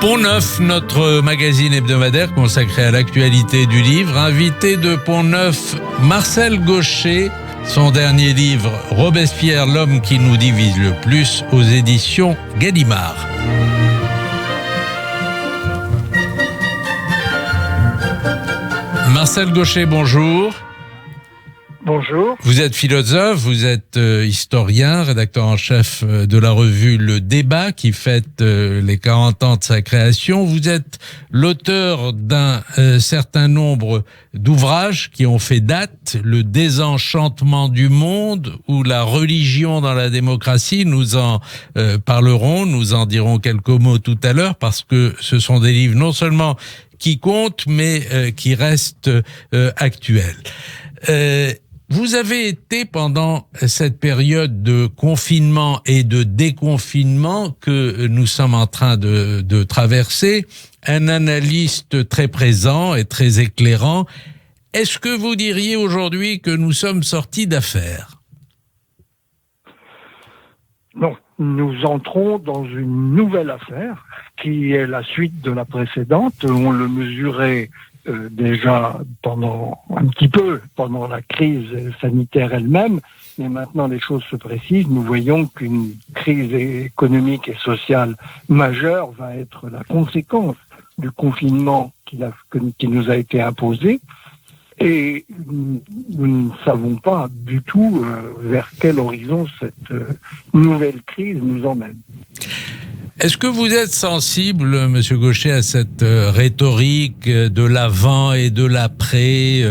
Pont Neuf, notre magazine hebdomadaire consacré à l'actualité du livre. Invité de Pont Neuf, Marcel Gauchet. Son dernier livre, Robespierre, l'homme qui nous divise le plus, aux éditions Gallimard. Marcel Gauchet, bonjour. Bonjour. Vous êtes philosophe, vous êtes historien, rédacteur en chef de la revue Le Débat qui fête les 40 ans de sa création. Vous êtes l'auteur d'un certain nombre d'ouvrages qui ont fait date, Le désenchantement du monde ou La religion dans la démocratie. Nous en parlerons, nous en dirons quelques mots tout à l'heure parce que ce sont des livres non seulement qui comptent mais qui restent actuels. Vous avez été pendant cette période de confinement et de déconfinement que nous sommes en train de traverser, un analyste très présent et très éclairant. Est-ce que vous diriez aujourd'hui que nous sommes sortis d'affaires ? Non, nous entrons dans une nouvelle affaire qui est la suite de la précédente. On le mesurait déjà pendant la crise sanitaire elle-même, mais maintenant les choses se précisent. Nous voyons qu'une crise économique et sociale majeure va être la conséquence du confinement qui nous a été imposé, et nous ne savons pas du tout vers quel horizon cette nouvelle crise nous emmène. Est-ce que vous êtes sensible, Monsieur Gauchet, à cette rhétorique de l'avant et de l'après ?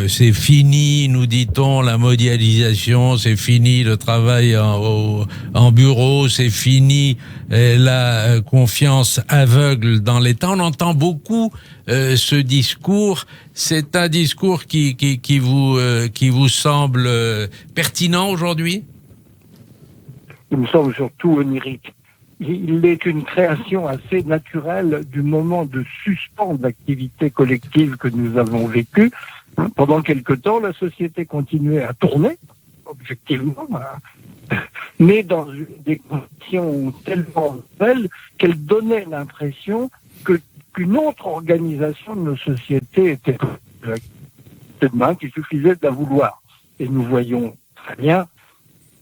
C'est fini, nous dit-on, la mondialisation, c'est fini le travail en bureau, c'est fini la confiance aveugle dans l'État. On entend beaucoup ce discours. C'est un discours qui vous semble pertinent aujourd'hui ? Il me semble surtout onirique. Il est une création assez naturelle du moment de suspens d'activité collective que nous avons vécu. Pendant quelque temps, la société continuait à tourner, objectivement, mais dans des conditions tellement nouvelles qu'elle donnait l'impression qu'une autre organisation de nos sociétés était demain, qu'il suffisait de la vouloir. Et nous voyons très bien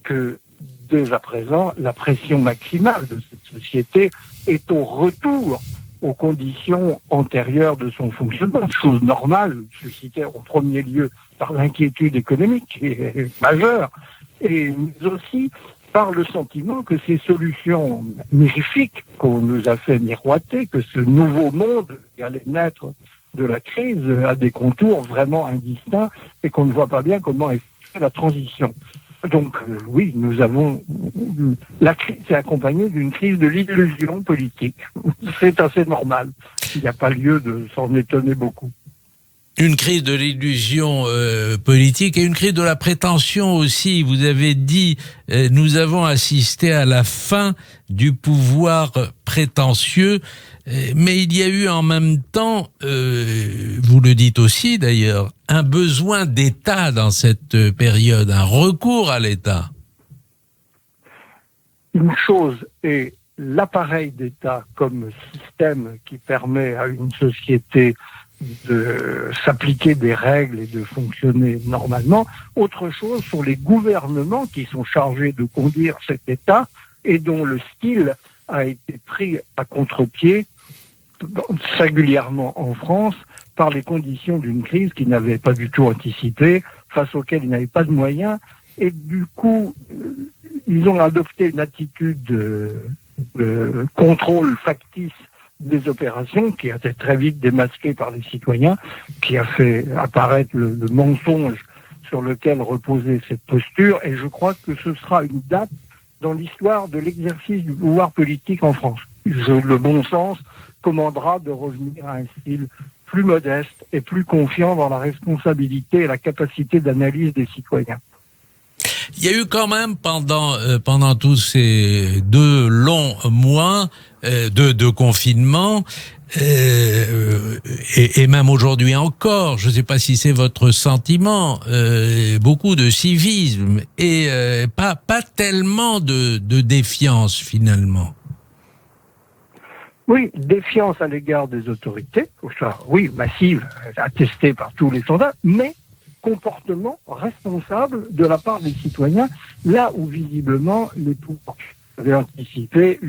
que dès à présent, la pression maximale de cette société est au retour aux conditions antérieures de son fonctionnement, chose normale, suscitée en premier lieu par l'inquiétude économique qui est majeure, et aussi par le sentiment que ces solutions mirifiques qu'on nous a fait miroiter, que ce nouveau monde qui allait naître de la crise a des contours vraiment indistincts et qu'on ne voit pas bien comment effectuer la transition. Donc oui, la crise est accompagnée d'une crise de l'illusion politique. C'est assez normal. Il n'y a pas lieu de s'en étonner beaucoup. Une crise de l'illusion politique et une crise de la prétention aussi. Vous avez dit, nous avons assisté à la fin du pouvoir prétentieux, mais il y a eu en même temps, vous le dites aussi d'ailleurs, un besoin d'État dans cette période, un recours à l'État. Une chose est l'appareil d'État comme système qui permet à une société de s'appliquer des règles et de fonctionner normalement. Autre chose sont les gouvernements qui sont chargés de conduire cet État et dont le style a été pris à contre-pied, singulièrement en France, par les conditions d'une crise qu'ils n'avaient pas du tout anticipée, face auxquelles ils n'avaient pas de moyens, et du coup, ils ont adopté une attitude de contrôle factice des opérations qui a été très vite démasquée par les citoyens, qui a fait apparaître le mensonge sur lequel reposait cette posture, et je crois que ce sera une date dans l'histoire de l'exercice du pouvoir politique en France. Le bon sens commandera de revenir à un style plus modeste et plus confiant dans la responsabilité et la capacité d'analyse des citoyens. Il y a eu quand même pendant tous ces 2 longs mois de confinement, et même aujourd'hui encore, je ne sais pas si c'est votre sentiment, beaucoup de civisme et pas tellement de défiance finalement. Oui, défiance à l'égard des autorités, oui, massive, attestée par tous les sondages, mais comportement responsable de la part des citoyens, là où visiblement les pouvoirs avaient anticipé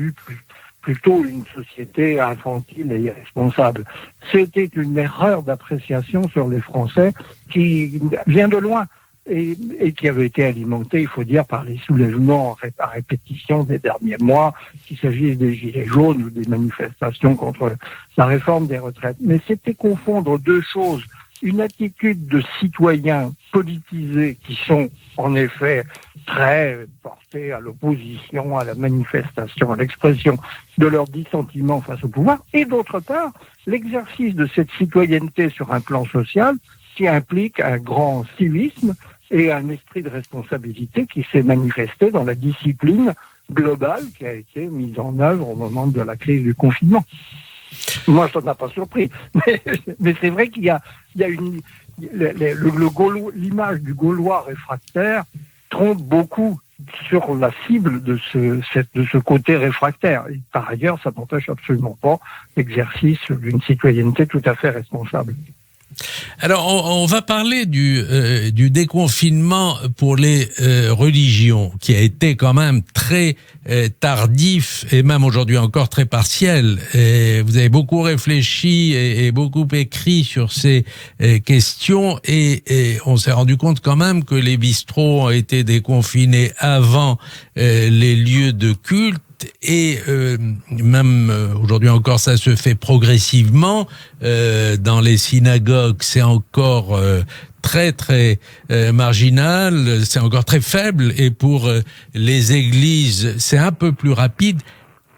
plutôt une société infantile et irresponsable. C'était une erreur d'appréciation sur les Français qui vient de loin et qui avait été alimentée, il faut dire, par les soulèvements à répétition des derniers mois, qu'il s'agisse des Gilets jaunes ou des manifestations contre la réforme des retraites. Mais c'était confondre deux choses. Une attitude de citoyens politisés qui sont en effet très portés à l'opposition, à la manifestation, à l'expression de leur dissentiment face au pouvoir, et d'autre part, l'exercice de cette citoyenneté sur un plan social qui implique un grand civisme et un esprit de responsabilité qui s'est manifesté dans la discipline globale qui a été mise en œuvre au moment de la crise du confinement. Moi, ça ne m'a pas surpris, mais c'est vrai qu'il y a l'image du Gaulois réfractaire trompe beaucoup sur la cible de ce côté réfractaire. Et par ailleurs, ça n'empêche absolument pas l'exercice d'une citoyenneté tout à fait responsable. Alors, on va parler du déconfinement pour les religions, qui a été quand même très tardif et même aujourd'hui encore très partiel. Et vous avez beaucoup réfléchi et beaucoup écrit sur ces questions et on s'est rendu compte quand même que les bistrots ont été déconfinés avant les lieux de culte. Et même aujourd'hui encore, ça se fait progressivement. Dans les synagogues, c'est encore très très marginal, c'est encore très faible. Et pour les églises, c'est un peu plus rapide.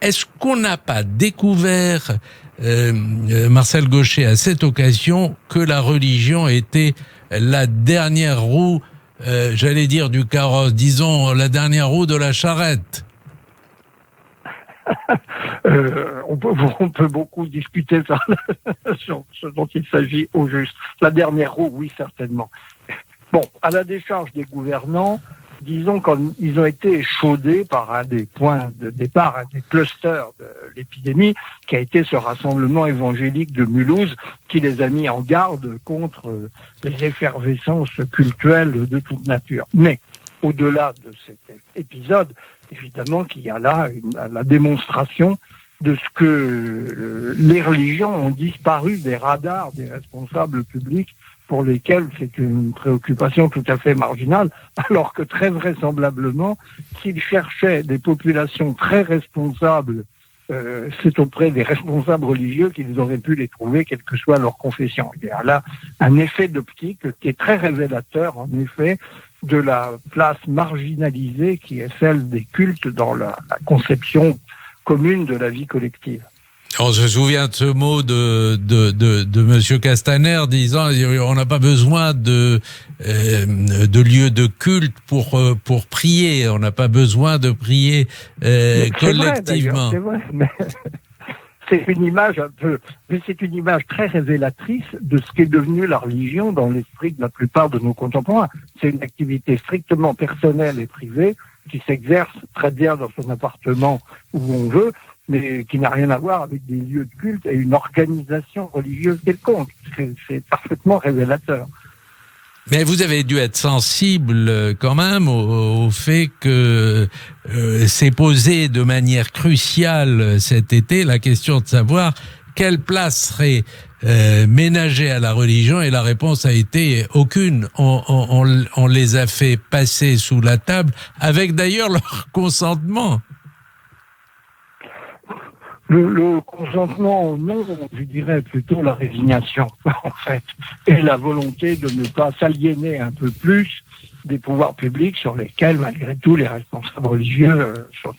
Est-ce qu'on n'a pas découvert, Marcel Gauchet, à cette occasion, que la religion était la dernière roue, j'allais dire du carrosse, disons la dernière roue de la charrette? On peut beaucoup discuter sur ce dont il s'agit au juste. La dernière roue, oui, certainement. Bon, à la décharge des gouvernants, disons qu'ils ont été échaudés par un des points de départ, un des clusters de l'épidémie, qui a été ce rassemblement évangélique de Mulhouse, qui les a mis en garde contre les effervescences cultuelles de toute nature. Mais, au-delà de cet épisode, évidemment qu'il y a là la démonstration de ce que les religions ont disparu des radars des responsables publics pour lesquels c'est une préoccupation tout à fait marginale, alors que très vraisemblablement, s'ils cherchaient des populations très responsables, c'est auprès des responsables religieux qu'ils auraient pu les trouver, quelle que soit leur confession. Il y a là un effet d'optique qui est très révélateur, en effet, de la place marginalisée qui est celle des cultes dans la conception commune de la vie collective. On se souvient de ce mot de Monsieur Castaner disant on n'a pas besoin de lieux de culte pour prier, on n'a pas besoin de prier collectivement. C'est vrai, mais c'est une image c'est une image très révélatrice de ce qu'est devenu la religion dans l'esprit de la plupart de nos contemporains. C'est une activité strictement personnelle et privée qui s'exerce très bien dans son appartement où on veut, mais qui n'a rien à voir avec des lieux de culte et une organisation religieuse quelconque. C'est parfaitement révélateur. Mais vous avez dû être sensible quand même au fait que s'est posée de manière cruciale cet été la question de savoir quelle place serait ménagée à la religion, et la réponse a été aucune. On les a fait passer sous la table avec d'ailleurs leur consentement. Le consentement, non, je dirais plutôt la résignation, en fait, et la volonté de ne pas s'aliéner un peu plus des pouvoirs publics sur lesquels, malgré tout, les responsables religieux sont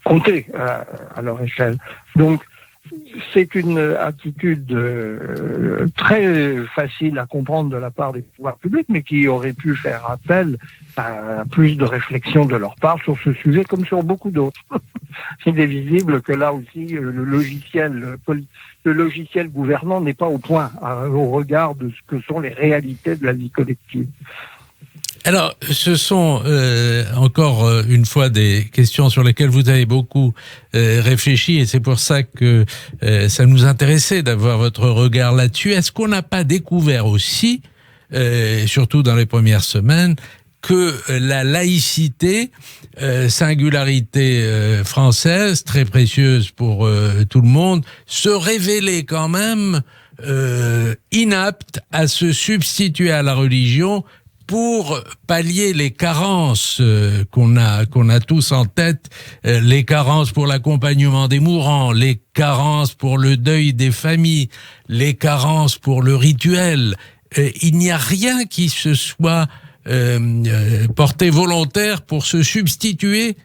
comptés à leur échelle. Donc, c'est une attitude très facile à comprendre de la part des pouvoirs publics, mais qui aurait pu faire appel à plus de réflexion de leur part sur ce sujet, comme sur beaucoup d'autres. Il est visible que là aussi, le logiciel gouvernant n'est pas au point au regard de ce que sont les réalités de la vie collective. Alors, ce sont encore une fois des questions sur lesquelles vous avez beaucoup réfléchi et c'est pour ça que ça nous intéressait d'avoir votre regard là-dessus. Est-ce qu'on n'a pas découvert aussi, surtout dans les premières semaines, que la laïcité, singularité française, très précieuse pour tout le monde, se révélait quand même inapte à se substituer à la religion pour pallier les carences qu'on a tous en tête, les carences pour l'accompagnement des mourants, les carences pour le deuil des familles, les carences pour le rituel. Il n'y a rien qui se soit porté volontaire pour se substituer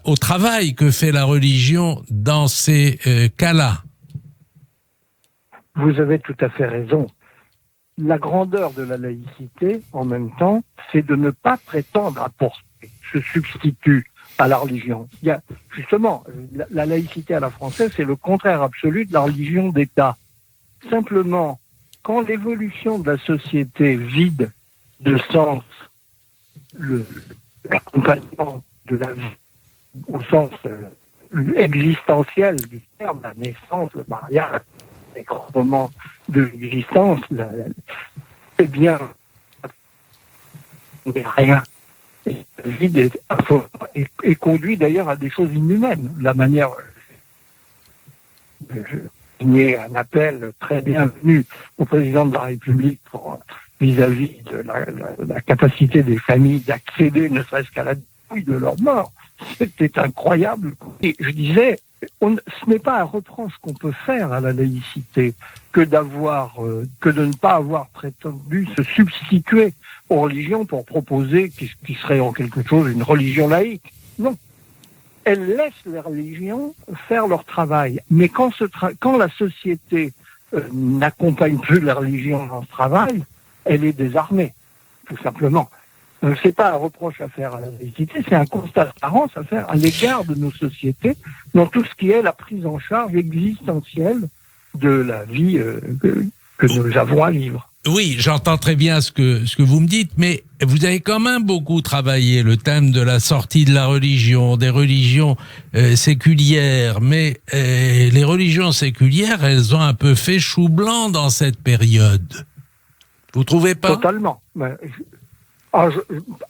au travail que fait la religion dans ces cas-là. Vous avez tout à fait raison. La grandeur de la laïcité, en même temps, c'est de ne pas prétendre apporter ce substitut à la religion. Il y a, justement, la laïcité à la française, c'est le contraire absolu de la religion d'État. Simplement, quand l'évolution de la société vide de sens l'accompagnement de la vie, au sens existentiel du terme, la naissance, le mariage, les grands moments de l'existence, eh bien, rien. Le vide est conduit d'ailleurs à des choses inhumaines. La manière, je signais un appel très bienvenu au président de la République vis-à-vis de la capacité des familles d'accéder ne serait-ce qu'à la dépouille de leur mort. C'était incroyable. Et je disais, ce n'est pas un reproche qu'on peut faire à la laïcité que de ne pas avoir prétendu se substituer aux religions pour proposer qui serait en quelque chose une religion laïque. Non. Elle laisse les religions faire leur travail. Mais quand la société n'accompagne plus la religion dans ce travail, elle est désarmée, tout simplement. C'est pas un reproche à faire à la laïcité, c'est un constat de carence à faire à l'égard de nos sociétés dans tout ce qui est la prise en charge existentielle de la vie que nous avons à vivre. Oui, j'entends très bien ce que vous me dites, mais vous avez quand même beaucoup travaillé le thème de la sortie de la religion, des religions séculières, mais les religions séculières, elles ont un peu fait chou blanc dans cette période. Vous trouvez pas ? Totalement.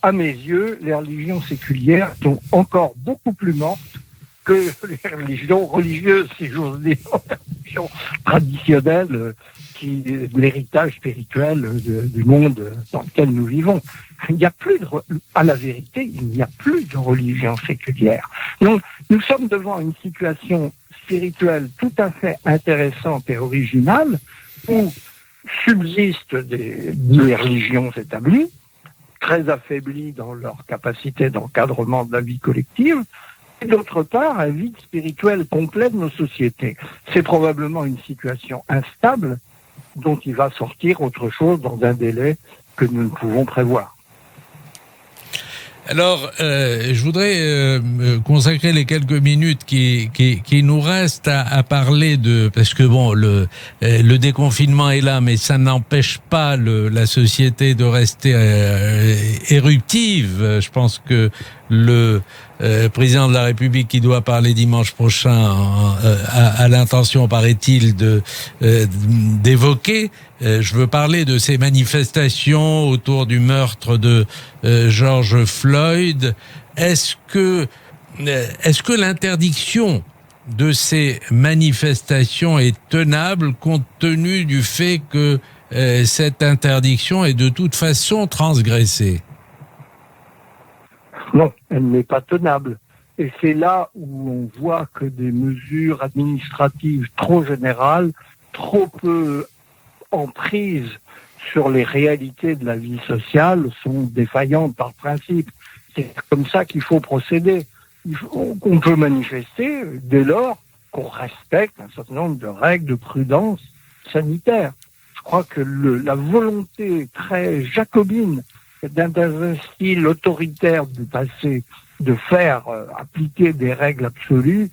À mes yeux, les religions séculières sont encore beaucoup plus mortes que les religions religieuses, si j'ose dire, les religions traditionnelles, l'héritage spirituel du monde dans lequel nous vivons. Il n'y a plus à la vérité, il n'y a plus de religion séculière. Donc, nous sommes devant une situation spirituelle tout à fait intéressante et originale où subsistent des religions établies, très affaiblies dans leur capacité d'encadrement de la vie collective, et d'autre part, un vide spirituel complet de nos sociétés. C'est probablement une situation instable dont il va sortir autre chose dans un délai que nous ne pouvons prévoir. Alors, je voudrais consacrer les quelques minutes qui nous restent à parler parce que bon, le déconfinement est là, mais ça n'empêche pas la société de rester éruptive. Je pense que le président de la République qui doit parler dimanche prochain a l'intention, paraît-il, d'évoquer. Je veux parler de ces manifestations autour du meurtre de George Floyd. Est-ce que l'interdiction de ces manifestations est tenable compte tenu du fait que cette interdiction est de toute façon transgressée ? Non, elle n'est pas tenable. Et c'est là où on voit que des mesures administratives trop générales, trop peu en prise sur les réalités de la vie sociale sont défaillantes par principe. C'est comme ça qu'il faut procéder. On peut manifester dès lors qu'on respecte un certain nombre de règles de prudence sanitaire. Je crois que la volonté très jacobine d'un style autoritaire du passé de faire appliquer des règles absolues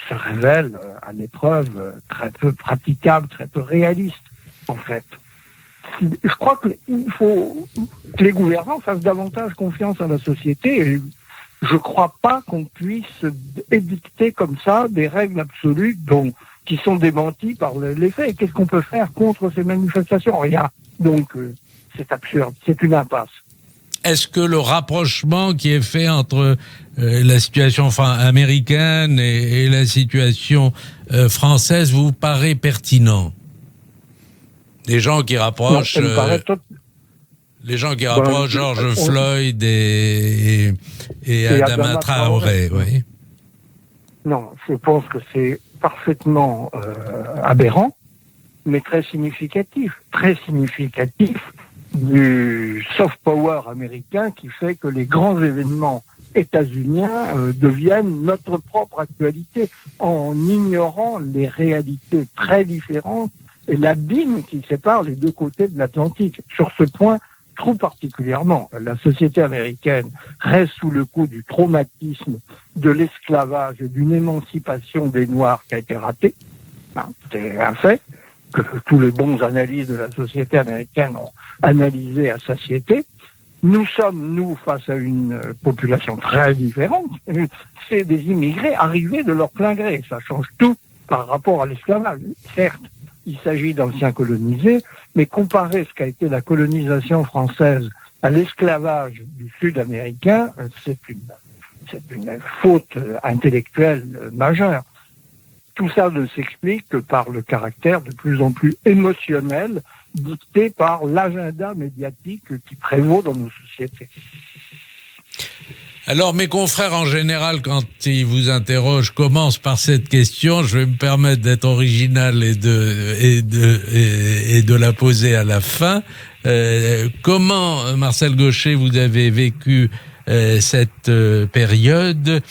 se révèle à l'épreuve très peu praticable, très peu réaliste, en fait. je crois qu'il faut que les gouvernants fassent davantage confiance à la société. Et je ne crois pas qu'on puisse édicter comme ça des règles absolues qui sont démenties par les faits. Et qu'est-ce qu'on peut faire contre ces manifestations? Rien. Donc, c'est absurde. C'est une impasse. Est-ce que le rapprochement qui est fait entre la situation américaine et la situation française vous paraît pertinent? Les gens qui rapprochent, George Floyd et Adama Traoré, oui. Non, je pense que c'est parfaitement aberrant, mais très significatif du soft power américain qui fait que les grands événements états-uniens deviennent notre propre actualité en ignorant les réalités très différentes et l'abîme qui sépare les deux côtés de l'Atlantique. Sur ce point, tout particulièrement, la société américaine reste sous le coup du traumatisme de l'esclavage et d'une émancipation des Noirs qui a été ratée. C'est un fait que tous les bons analystes de la société américaine ont analysé à satiété. Nous sommes, face à une population très différente. C'est des immigrés arrivés de leur plein gré. Ça change tout par rapport à l'esclavage. Certes, il s'agit d'anciens colonisés, mais comparer ce qu'a été la colonisation française à l'esclavage du Sud-américain, c'est une faute intellectuelle majeure. Tout ça ne s'explique que par le caractère de plus en plus émotionnel dicté par l'agenda médiatique qui prévaut dans nos sociétés. Alors, mes confrères, en général, quand ils vous interrogent, commencent par cette question. Je vais me permettre d'être original et de la poser à la fin. Comment, Marcel Gauchet, vous avez vécu cette période?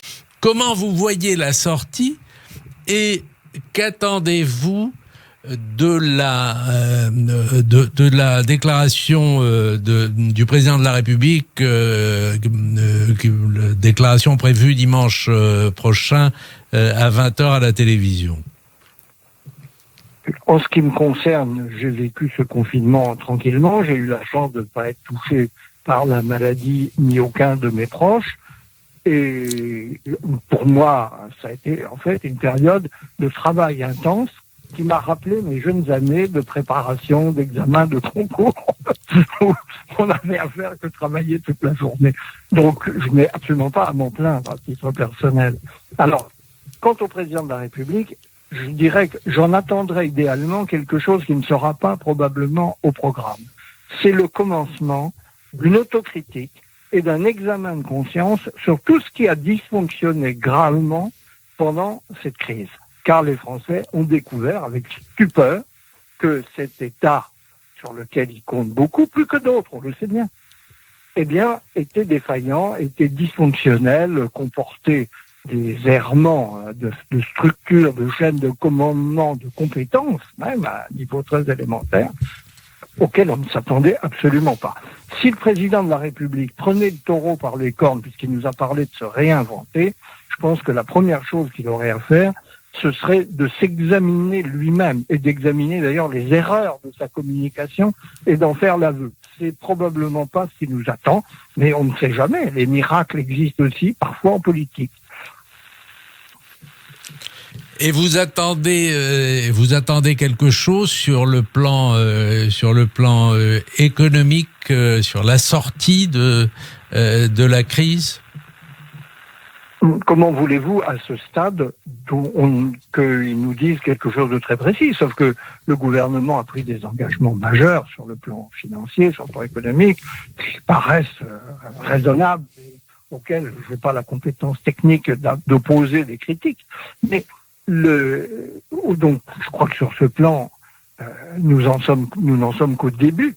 Comment vous voyez la sortie? Et qu'attendez-vous de la déclaration du président de la République, déclaration prévue dimanche prochain à 20h à la télévision? En ce qui me concerne, j'ai vécu ce confinement tranquillement. J'ai eu la chance de ne pas être touché par la maladie ni aucun de mes proches. Et pour moi, ça a été en fait une période de travail intense qui m'a rappelé mes jeunes années de préparation, d'examen, de concours, où on n'avait à faire que travailler toute la journée. Donc, je n'ai absolument pas à m'en plaindre à titre personnel. Alors, quant au président de la République, je dirais que j'en attendrai idéalement quelque chose qui ne sera pas probablement au programme. C'est le commencement d'une autocritique et d'un examen de conscience sur tout ce qui a dysfonctionné gravement pendant cette crise. Car les Français ont découvert avec stupeur que cet État, sur lequel ils comptent beaucoup, plus que d'autres, on le sait bien, était défaillant, était dysfonctionnel, comportait des errements de structures, de chaînes de commandement, de compétences, même à un niveau très élémentaire, auquel on ne s'attendait absolument pas. Si le président de la République prenait le taureau par les cornes, puisqu'il nous a parlé de se réinventer, je pense que la première chose qu'il aurait à faire, ce serait de s'examiner lui-même et d'examiner d'ailleurs les erreurs de sa communication et d'en faire l'aveu. C'est probablement pas ce qui nous attend, mais on ne sait jamais. Les miracles existent aussi, parfois en politique. Et vous attendez quelque chose sur le plan économique, sur la sortie de la crise? Comment voulez-vous, à ce stade, qu'ils nous disent quelque chose de très précis? Sauf que le gouvernement a pris des engagements majeurs sur le plan financier, sur le plan économique, qui paraissent raisonnables et auxquels je n'ai pas la compétence technique d'opposer des critiques. Mais donc, je crois que sur ce plan, nous n'en sommes qu'au début.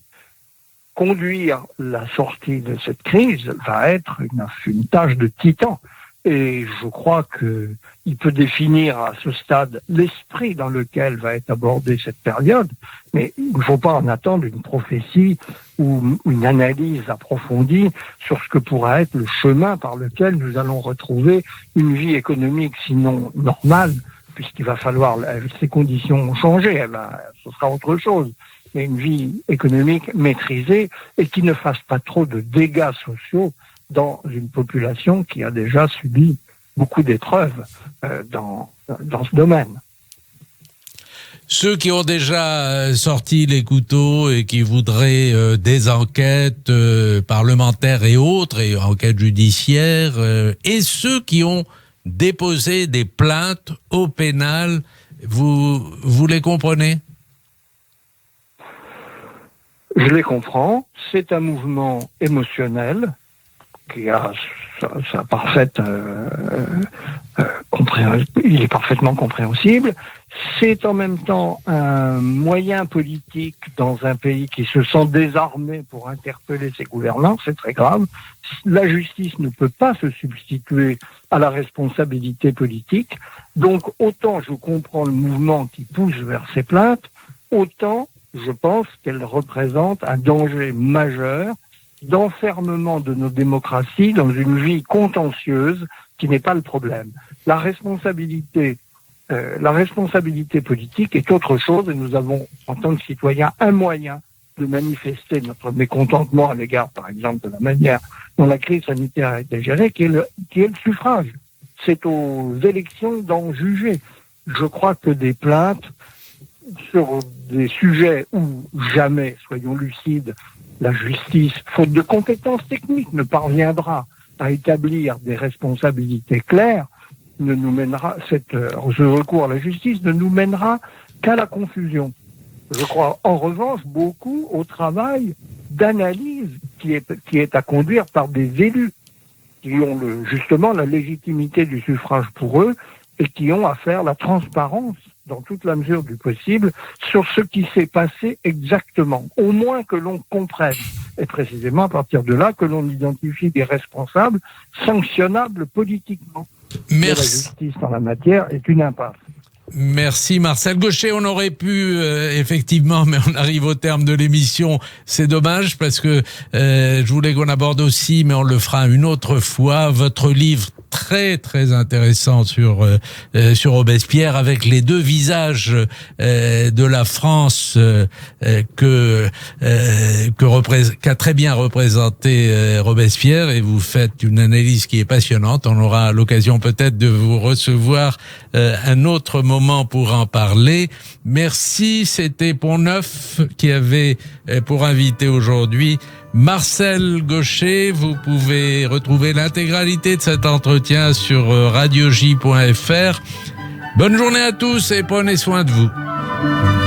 Conduire la sortie de cette crise va être une tâche de titan. Et je crois qu'il peut définir à ce stade l'esprit dans lequel va être abordée cette période, mais il ne faut pas en attendre une prophétie ou une analyse approfondie sur ce que pourra être le chemin par lequel nous allons retrouver une vie économique sinon normale, puisqu'il va falloir, ces conditions ont changé, ce sera autre chose. mais une vie économique maîtrisée et qui ne fasse pas trop de dégâts sociaux dans une population qui a déjà subi beaucoup d'épreuves dans ce domaine. Ceux qui ont déjà sorti les couteaux et qui voudraient des enquêtes parlementaires et autres, et enquêtes judiciaires, et ceux qui ont déposé des plaintes au pénal, vous les comprenez ? Je les comprends. C'est un mouvement émotionnel qui a sa parfaite il est parfaitement compréhensible. C'est en même temps un moyen politique dans un pays qui se sent désarmé pour interpeller ses gouvernants, c'est très grave. La justice ne peut pas se substituer à la responsabilité politique. Donc autant je comprends le mouvement qui pousse vers ces plaintes, autant je pense qu'elle représente un danger majeur d'enfermement de nos démocraties dans une vie contentieuse qui n'est pas le problème. La responsabilité politique est autre chose et nous avons, en tant que citoyens, un moyen de manifester notre mécontentement à l'égard, par exemple, de la manière dont la crise sanitaire a été gérée, qui est le suffrage. C'est aux élections d'en juger. Je crois que des plaintes sur des sujets où jamais, soyons lucides, la justice, faute de compétences techniques, ne parviendra à établir des responsabilités claires, ce recours à la justice ne nous mènera qu'à la confusion. Je crois en revanche beaucoup au travail d'analyse qui est à conduire par des élus qui ont justement la légitimité du suffrage pour eux et qui ont à faire la transparence dans toute la mesure du possible sur ce qui s'est passé exactement. Au moins que l'on comprenne. Et précisément à partir de là que l'on identifie des responsables sanctionnables politiquement. Merci. Et la justice en la matière est une impasse. Merci Marcel Gauchet, on aurait pu effectivement, mais on arrive au terme de l'émission, c'est dommage parce que je voulais qu'on aborde aussi, mais on le fera une autre fois, votre livre très très intéressant sur Robespierre avec les deux visages de la France qu'a très bien représenté Robespierre, et vous faites une analyse qui est passionnante. On aura l'occasion peut-être de vous recevoir un autre moment pour en parler. Merci, c'était Pont-Neuf qui avait pour invité aujourd'hui Marcel Gauchet. Vous pouvez retrouver l'intégralité de cet entretien sur radioj.fr. Bonne journée à tous et prenez soin de vous.